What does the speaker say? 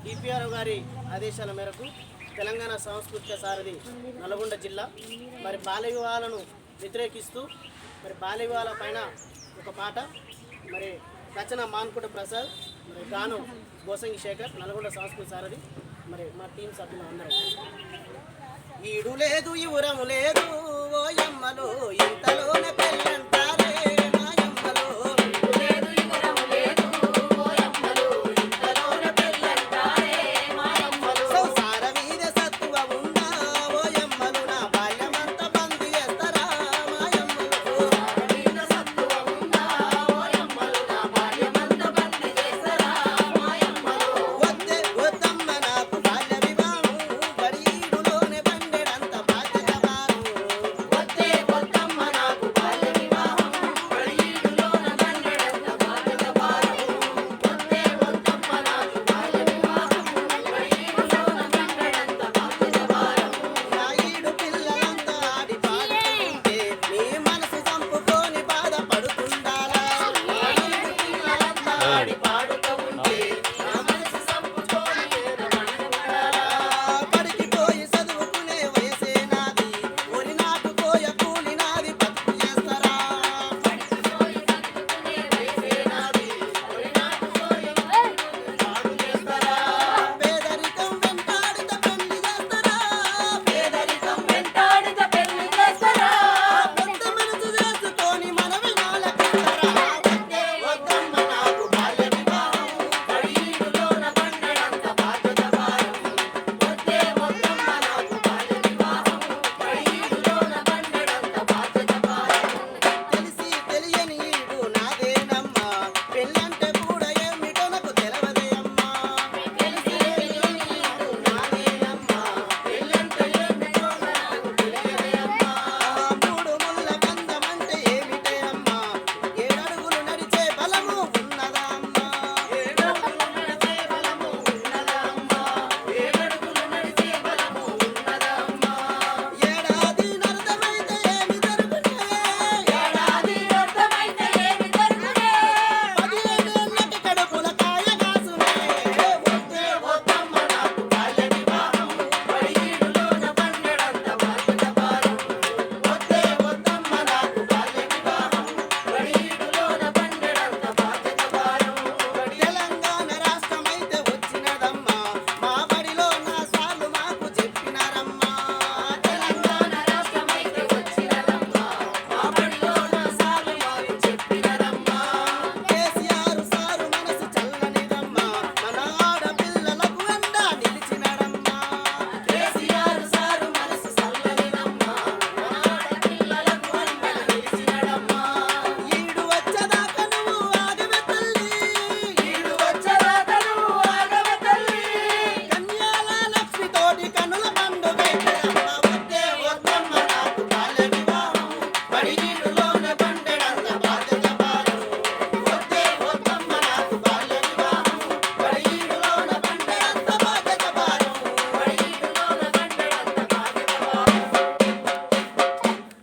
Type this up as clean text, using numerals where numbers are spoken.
TPR గారి ఆదేశాల మేరకు తెలంగాణ సాంస్కృతిక సారథి నల్గొండ జిల్లా మరి బాల్య వివాహాలను వ్యతిరేకిస్తూ మరి బాల్య వివాహాల పైన ఒక పాట మరి రచన మాన్కుట ప్రసాద్ మరి గానం గోసంగి శేఖర్ నల్గొండ సాంస్కృతిక సారథి మరి మా టీం సభ్యులు అందరూ. ఈడు లేదు ఇవురము లేదు ఓ యమ్మలో ఇంతలోనే పెళ్ళి